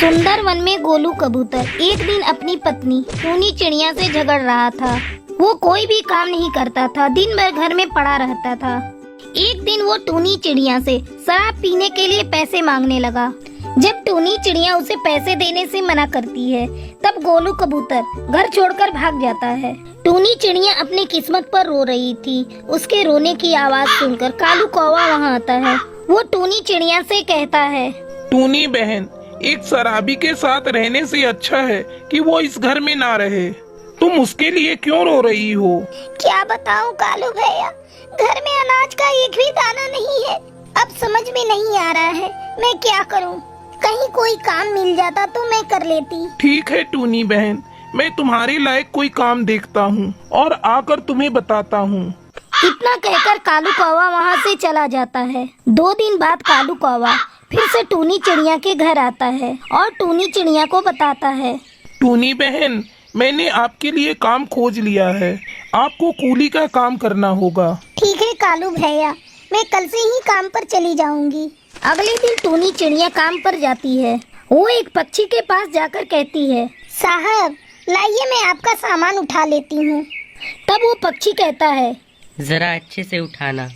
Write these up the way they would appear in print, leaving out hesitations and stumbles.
सुंदर वन में गोलू कबूतर एक दिन अपनी पत्नी टूनी चिड़िया से झगड़ रहा था। वो कोई भी काम नहीं करता था, दिन भर घर में पड़ा रहता था। एक दिन वो टूनी चिड़िया से शराब पीने के लिए पैसे मांगने लगा। जब टूनी चिड़िया उसे पैसे देने से मना करती है, तब गोलू कबूतर घर छोड़कर भाग जाता है। टूनी चिड़िया अपनी किस्मत पर रो रही थी। उसके रोने की आवाज सुनकर कालू कौवा वहाँ आता है। वो टूनी चिड़िया से कहता है, टूनी बहन, एक शराबी के साथ रहने से अच्छा है कि वो इस घर में ना रहे। तुम उसके लिए क्यों रो रही हो? क्या बताऊं कालू भैया, घर में अनाज का एक भी दाना नहीं है। अब समझ में नहीं आ रहा है मैं क्या करूं। कहीं कोई काम मिल जाता तो मैं कर लेती। ठीक है टूनी बहन, मैं तुम्हारे लायक कोई काम देखता हूँ और आकर तुम्हें बताता हूँ। इतना कहकर कालू कौवा वहाँ से चला जाता है। 2 दिन बाद कालू कौवा फिर से टूनी चिड़िया के घर आता है और टूनी चिड़िया को बताता है, टूनी बहन, मैंने आपके लिए काम खोज लिया है। आपको कूली का काम करना होगा। ठीक है कालू भैया, मैं कल से ही काम पर चली जाऊंगी। अगले दिन टूनी चिड़िया काम पर जाती है। वो एक पक्षी के पास जाकर कहती है, साहब लाइए मैं आपका सामान उठा लेती हूँ। तब वो पक्षी कहता है, जरा अच्छे से उठाना,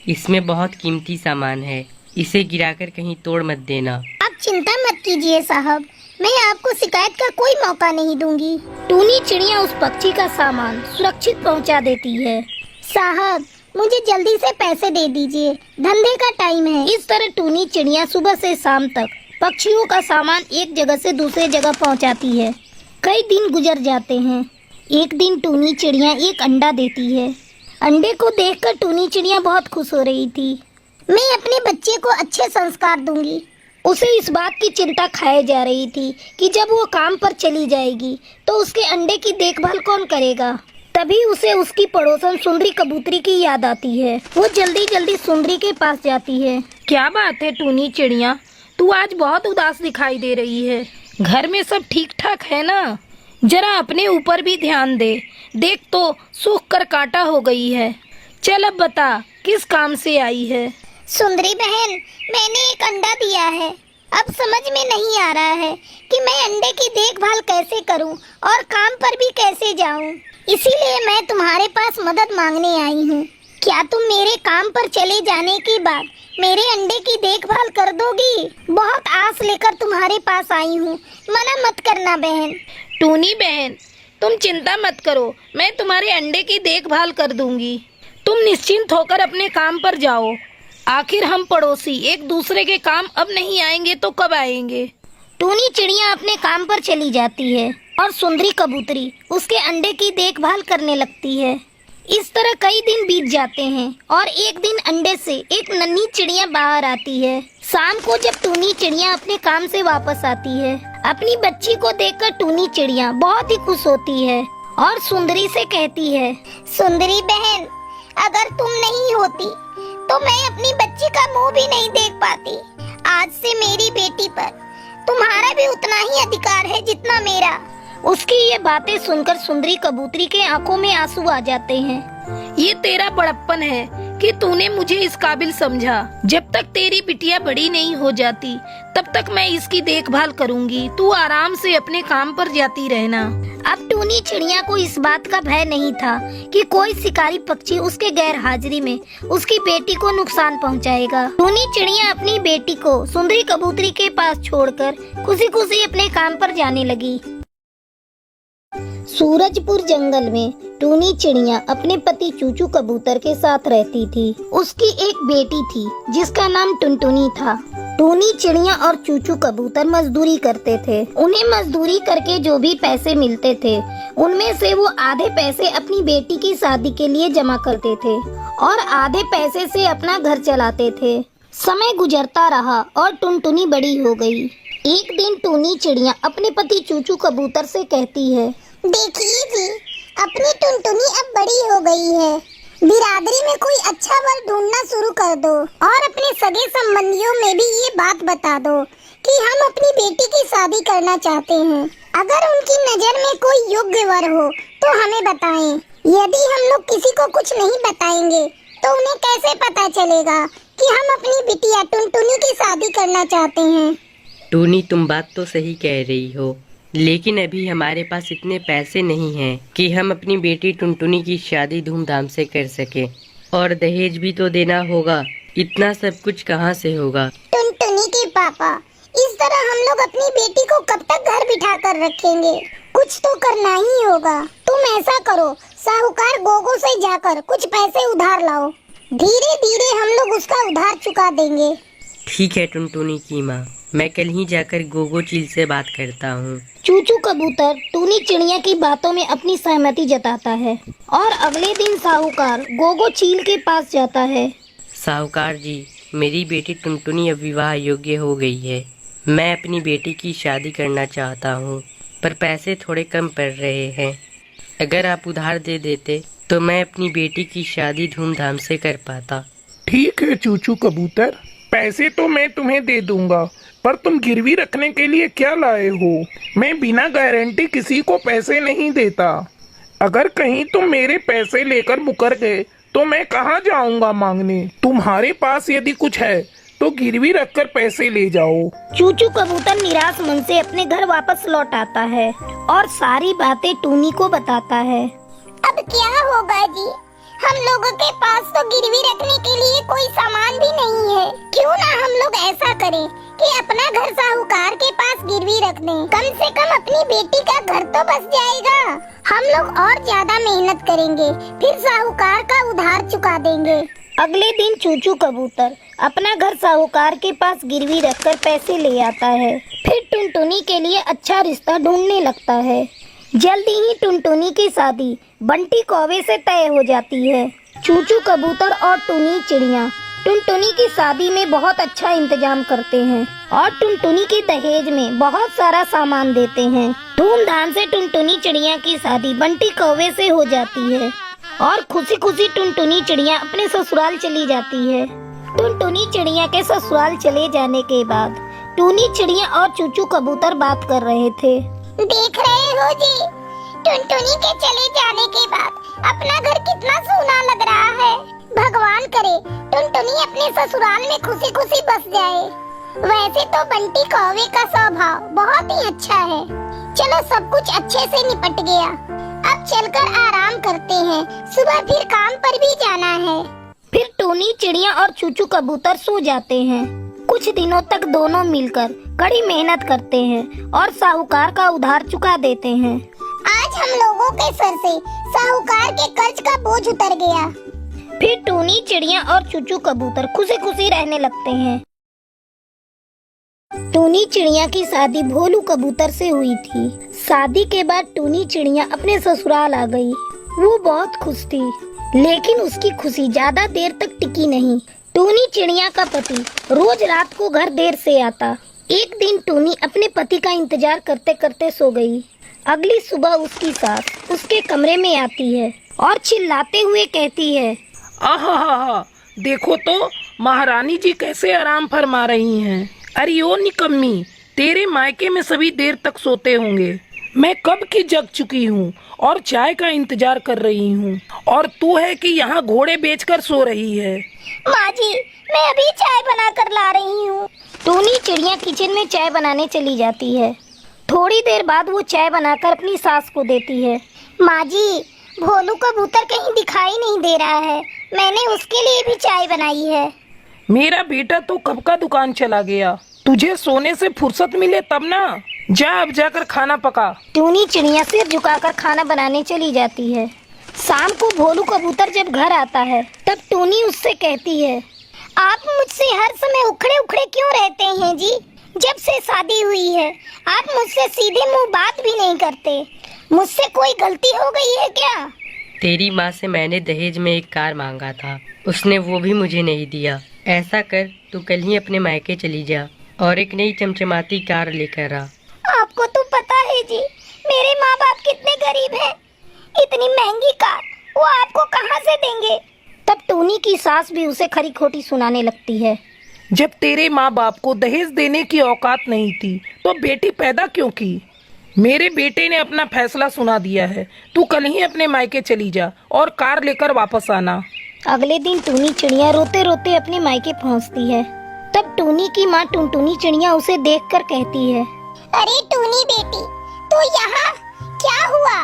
इसमें बहुत कीमती सामान है, इसे गिराकर कहीं तोड़ मत देना। आप चिंता मत कीजिए साहब, मैं आपको शिकायत का कोई मौका नहीं दूंगी। टूनी चिड़िया उस पक्षी का सामान सुरक्षित पहुंचा देती है। साहब मुझे जल्दी से पैसे दे दीजिए, धंधे का टाइम है। इस तरह टूनी चिड़िया सुबह से शाम तक पक्षियों का सामान एक जगह से दूसरे जगह पहुंचाती है। कई दिन गुजर जाते हैं। एक दिन टूनी चिड़िया एक अंडा देती है। अंडे को देखकर टूनी चिड़िया बहुत खुश हो रही थी। मैं अपने बच्चे को अच्छे संस्कार दूंगी। उसे इस बात की चिंता खाए जा रही थी कि जब वो काम पर चली जाएगी तो उसके अंडे की देखभाल कौन करेगा। तभी उसे उसकी पड़ोसन सुंदरी कबूतरी की याद आती है। वो जल्दी जल्दी सुंदरी के पास जाती है। क्या बात है टूनी चिड़िया, तू आज बहुत उदास दिखाई दे रही है। घर में सब ठीक ठाक है ना? जरा अपने ऊपर भी ध्यान दे। देख तो सूख कर कांटा हो गई है। चल अब बता किस काम से आई है? सुंदरी बहन, मैंने एक अंडा दिया है। अब समझ में नहीं आ रहा है कि मैं अंडे की देखभाल कैसे करूं और काम पर भी कैसे जाऊं। इसीलिए मैं तुम्हारे पास मदद मांगने आई हूं। क्या तुम मेरे काम पर चले जाने के बाद मेरे अंडे की देखभाल कर दोगी? बहुत आस लेकर तुम्हारे पास आई हूं, मना मत करना बहन। टूनी बहन, तुम चिंता मत करो, मैं तुम्हारे अंडे की देखभाल कर दूंगी। तुम निश्चिंत होकर अपने काम पर जाओ। आखिर हम पड़ोसी एक दूसरे के काम अब नहीं आएंगे तो कब आएंगे? टूनी चिड़िया अपने काम पर चली जाती है और सुंदरी कबूतरी उसके अंडे की देखभाल करने लगती है। इस तरह कई दिन बीत जाते हैं और एक दिन अंडे से एक नन्ही चिड़िया बाहर आती है। शाम को जब टूनी चिड़िया अपने काम से वापस आती है, अपनी बच्ची को देखकर टूनी चिड़िया बहुत ही खुश होती है और सुंदरी से कहती है, सुंदरी बहन, अगर तुम नहीं होती तो मैं अपनी बच्ची का मुंह भी नहीं देख पाती। आज से मेरी बेटी पर तुम्हारा भी उतना ही अधिकार है जितना मेरा। उसकी ये बातें सुनकर सुंदरी कबूतरी के आंखों में आंसू आ जाते हैं। ये तेरा बड़प्पन है कि तूने मुझे इस काबिल समझा। जब तक तेरी बिटिया बड़ी नहीं हो जाती तब तक मैं इसकी देखभाल करूंगी। तू आराम से अपने काम पर जाती रहना। अब टूनी चिड़िया को इस बात का भय नहीं था कि कोई शिकारी पक्षी उसके गैर हाजिरी में उसकी बेटी को नुकसान पहुंचाएगा। टूनी चिड़िया अपनी बेटी को सुंदरी कबूतरी के पास छोड़कर खुशी खुशी अपने काम पर जाने लगी। सूरजपुर जंगल में टूनी चिड़िया अपने पति चूचू कबूतर के साथ रहती थी। उसकी एक बेटी थी जिसका नाम टुनटुनी था। टूनी चिड़िया और चूचू कबूतर मजदूरी करते थे। उन्हें मजदूरी करके जो भी पैसे मिलते थे उनमें से वो आधे पैसे अपनी बेटी की शादी के लिए जमा करते थे और आधे पैसे से अपना घर चलाते थे। समय गुजरता रहा और टुनटुनी बड़ी हो गई। एक दिन टूनी चिड़िया अपने पति चूचू कबूतर से कहती है, देखिए जी, अपनी टुनटुनी अब बड़ी हो गई है। बिरादरी में कोई अच्छा वर ढूंढना शुरू कर दो और अपने सगे संबंधियों में भी ये बात बता दो कि हम अपनी बेटी की शादी करना चाहते हैं। अगर उनकी नजर में कोई योग्य वर हो तो हमें बताएं। यदि हम लोग किसी को कुछ नहीं बताएंगे तो उन्हें कैसे पता चलेगा कि हम अपनी बिटिया टुनटुनी की शादी करना चाहते हैं। टूनी, तुम बात तो सही कह रही हो, लेकिन अभी हमारे पास इतने पैसे नहीं हैं कि हम अपनी बेटी टुनटुनी की शादी धूमधाम से कर सके, और दहेज भी तो देना होगा। इतना सब कुछ कहाँ से होगा? टुनटुनी के पापा, इस तरह हम लोग अपनी बेटी को कब तक घर बिठा कर रखेंगे? कुछ तो करना ही होगा। तुम ऐसा करो, साहूकार गोगो से जाकर कुछ पैसे उधार लाओ। धीरे धीरे हम लोग उसका उधार चुका देंगे। ठीक है टुनटुनी की माँ, मैं कल ही जाकर गोगो चील से बात करता हूँ। चूचू कबूतर टूनी चिड़िया की बातों में अपनी सहमति जताता है और अगले दिन साहूकार गोगो चील के पास जाता है। साहूकार जी, मेरी बेटी टुनटुनी अब विवाह योग्य हो गई है। मैं अपनी बेटी की शादी करना चाहता हूँ, पर पैसे थोड़े कम पड़ रहे हैं। अगर आप उधार दे देते तो मैं अपनी बेटी की शादी धूमधाम से कर पाता। ठीक है चूचू कबूतर, पैसे तो मैं तुम्हें दे दूंगा, पर तुम गिरवी रखने के लिए क्या लाए हो? मैं बिना गारंटी किसी को पैसे नहीं देता। अगर कहीं तुम मेरे पैसे लेकर मुकर गए तो मैं कहाँ जाऊंगा मांगने? तुम्हारे पास यदि कुछ है तो गिरवी रखकर पैसे ले जाओ। चूचू कबूतर निराश मन से अपने घर वापस लौट आता है और सारी बातें टूनी को बताता है। अब क्या होगा जी? हम लोगों के पास तो गिरवी रखने के लिए कोई सामान भी नहीं है। क्यों ना हम लोग ऐसा करें कि अपना घर साहूकार के पास गिरवी रख दें। कम से कम अपनी बेटी का घर तो बस जाएगा। हम लोग और ज्यादा मेहनत करेंगे, फिर साहूकार का उधार चुका देंगे। अगले दिन चूचू कबूतर अपना घर साहूकार के पास गिरवी रखकर पैसे ले आता है। फिर टुनटुनी के लिए अच्छा रिश्ता ढूंढने लगता है। जल्दी ही टुनटुनी की शादी बंटी कौवे से तय हो जाती है। चूचू कबूतर और टूनी चिड़िया टुनटुनी की शादी में बहुत अच्छा इंतजाम करते हैं और टुनटुनी के दहेज में बहुत सारा सामान देते हैं। धूमधाम से टुनटुनी चिड़िया की शादी बंटी कौवे से हो जाती है और खुशी खुशी टुनटुनी चिड़िया अपने ससुराल चली जाती है। टुनटुनी चिड़िया के ससुराल चले जाने के बाद टूनी चिड़िया और चूचू कबूतर बात कर रहे थे। देख रहे हो जी, टुनटुनी के चले जाने के बाद अपना घर कितना सूना लग रहा है। भगवान करे टुनटुनी अपने ससुराल में खुशी खुशी बस जाए। वैसे तो बंटी कौवे का स्वभाव बहुत ही अच्छा है। चलो सब कुछ अच्छे से निपट गया, अब चलकर आराम करते हैं, सुबह फिर काम पर भी जाना है। फिर टूनी चिड़िया और चूचू कबूतर सो जाते हैं। कुछ दिनों तक दोनों मिलकर कड़ी मेहनत करते हैं और साहूकार का उधार चुका देते हैं। आज हम लोगों के सर से साहूकार के कर्ज का बोझ उतर गया। फिर टूनी चिड़िया और चूचू कबूतर खुशी खुशी रहने लगते हैं। टूनी चिड़िया की शादी भोलू कबूतर से हुई थी। शादी के बाद टूनी चिड़िया अपने ससुराल आ गई। वो बहुत खुश थी, लेकिन उसकी खुशी ज्यादा देर तक टिकी नहीं। टूनी चिड़िया का पति रोज रात को घर देर से आता। एक दिन टूनी अपने पति का इंतजार करते करते सो गई। अगली सुबह उसकी सास उसके कमरे में आती है और चिल्लाते हुए कहती है, आहा, देखो तो महारानी जी कैसे आराम फरमा रही हैं। अरे ओ निकम्मी, तेरे मायके में सभी देर तक सोते होंगे। मैं कब की जग चुकी हूँ और चाय का इंतजार कर रही हूँ, और तू है कि यहाँ घोड़े बेचकर सो रही है। माँ जी, मैं अभी चाय बना कर ला रही हूँ। टूनी चिड़िया किचन में चाय बनाने चली जाती है। थोड़ी देर बाद वो चाय बनाकर अपनी सास को देती है। माँ जी, भोलू कबूतर कहीं दिखाई नहीं दे रहा है, मैंने उसके लिए भी चाय बनाई है। मेरा बेटा तो कब का दुकान चला गया, तुझे सोने से फुर्सत मिले तब ना। जा अब जाकर खाना पका। टूनी चिड़िया सिर झुकाकर खाना बनाने चली जाती है। शाम को भोलू कबूतर जब घर आता है तब टूनी उससे कहती है, आप मुझसे हर समय उखड़े उखड़े क्यों रहते हैं जी? जब से शादी हुई है आप मुझसे सीधे मुंह बात भी नहीं करते। मुझसे कोई गलती हो गई है क्या? तेरी माँ से मैंने दहेज में एक कार मांगा था, उसने वो भी मुझे नहीं दिया। ऐसा कर, तू कल ही अपने मायके चली जा और एक नई चमचमाती कार लेकर आ। आपको तो पता है जी, मेरे माँ बाप कितने गरीब हैं। इतनी महंगी कार वो आपको कहाँ से देंगे? तब टूनी की सास भी उसे खरी खोटी सुनाने लगती है। जब तेरे माँ बाप को दहेज देने की औकात नहीं थी तो बेटी पैदा क्यों की? मेरे बेटे ने अपना फैसला सुना दिया है, तू कल ही अपने मायके चली जा और कार लेकर वापस आना। अगले दिन टूनी चिड़िया रोते रोते अपने मायके पहुंचती है। तब टूनी की माँ टुनटुनी चिड़िया उसे देखकर कहती है, अरे टूनी बेटी, तू यहाँ क्या हुआ?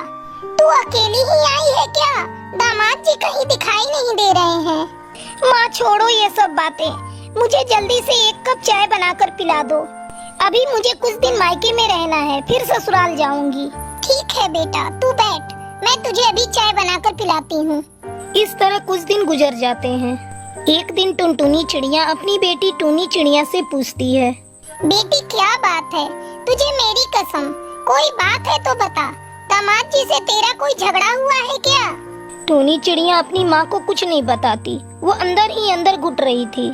तू अकेली ही आई है क्या? दामाद जी कहीं दिखाई नहीं दे रहे हैं। माँ छोड़ो ये सब बातें, मुझे जल्दी से एक कप चाय बनाकर पिला दो। अभी मुझे कुछ दिन मायके में रहना है, फिर ससुराल जाऊंगी। ठीक है बेटा, तू बैठ, मैं तुझे अभी चाय बनाकर पिलाती हूँ। इस तरह कुछ दिन गुजर जाते हैं। एक दिन टुनटुनी चिड़िया अपनी बेटी टूनी चिड़िया से पूछती है, बेटी क्या बात है? तुझे मेरी कसम, कोई बात है तो बता। दामाद जी से तेरा कोई झगड़ा हुआ है क्या? टूनी चिड़िया अपनी माँ को कुछ नहीं बताती। वो अंदर ही अंदर घुट रही थी।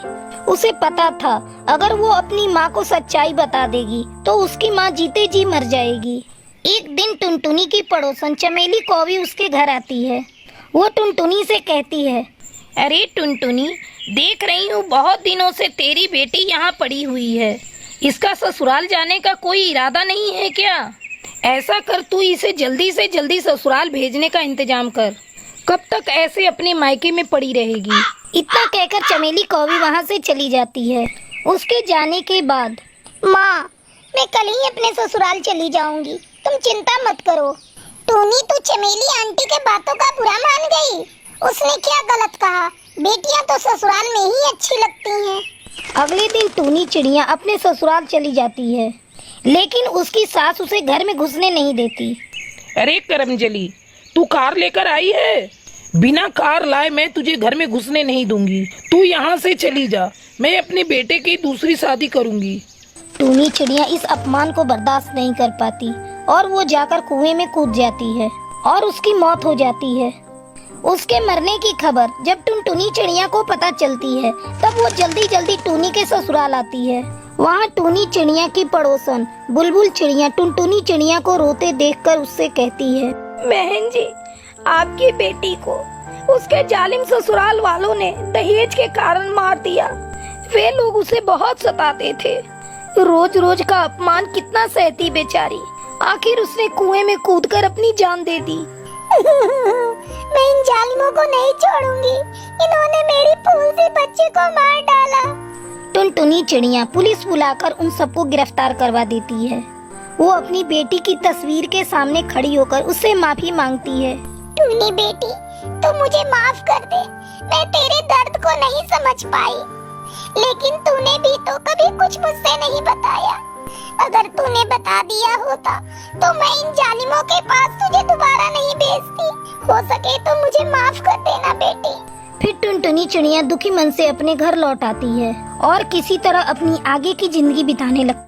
उसे पता था अगर वो अपनी माँ को सच्चाई बता देगी तो उसकी माँ जीते जी मर जाएगी। एक दिन टुनटुनी की पड़ोसन चमेली कौवी उसके घर आती है। वो टुनटुनी से कहती है, अरे टुनटुनी, देख रही हूँ बहुत दिनों से तेरी बेटी यहाँ पड़ी हुई है। इसका ससुराल जाने का कोई इरादा नहीं है क्या? ऐसा कर, तू इसे जल्दी से जल्दी ससुराल भेजने का इंतजाम कर। कब तक ऐसे अपने मायके में पड़ी रहेगी? इतना कहकर चमेली कौवी वहाँ से चली जाती है। उसके जाने के बाद, माँ, मैं कल ही अपने ससुराल चली जाऊंगी, तुम चिंता मत करो। टूनी, तू चमेली आंटी के बातों का बुरा मान गई? उसने क्या गलत कहा? बेटियां तो ससुराल में ही अच्छी लगती हैं। अगले दिन टूनी चिड़िया अपने ससुराल चली जाती है, लेकिन उसकी सास उसे घर में घुसने नहीं देती। अरे करमजली, तू कार लेकर आई है? बिना कार लाए मैं तुझे घर में घुसने नहीं दूंगी। तू यहाँ से चली जा, मैं अपने बेटे की दूसरी शादी करूंगी। टूनी चिड़िया इस अपमान को बर्दाश्त नहीं कर पाती और वो जाकर कुएं में कूद जाती है और उसकी मौत हो जाती है। उसके मरने की खबर जब टुनटुनी चिड़िया को पता चलती है तब वो जल्दी जल्दी टूनी के ससुराल आती है। वहाँ टूनी चिड़िया की पड़ोसन बुलबुल चिड़िया टुनटुनी चिड़िया को रोते देखकर उससे कहती है, बहन जी, आपकी बेटी को उसके जालिम ससुराल वालों ने दहेज के कारण मार दिया। वे लोग उसे बहुत सताते थे। रोज रोज का अपमान कितना सहती बेचारी। आखिर उसने कुएं में कूदकर अपनी जान दे दी। मैं इन जालिमों को नहीं छोड़ूंगी। इन्होंने मेरी फूल सी बच्ची को मार डाला। टुनटुनी चिड़िया पुलिस बुलाकर उन सबको गिरफ्तार करवा देती है। वो अपनी बेटी की तस्वीर के सामने खड़ी होकर उससे माफी मांगती है। टूनी बेटी, तू मुझे माफ कर दे। मैं तेरे दर्द को नहीं समझ पाई, लेकिन तूने भी तो कभी कुछ मुझसे नहीं बताया। अगर तूने बता दिया होता तो मैं इन जालिमों के पास तुझे दोबारा नहीं भेजती। हो सके तो मुझे माफ कर देना बेटी। फिर टुनटुनी चिड़िया दुखी मन से अपने घर लौट आती है और किसी तरह अपनी आगे की जिंदगी बिताने लगती है।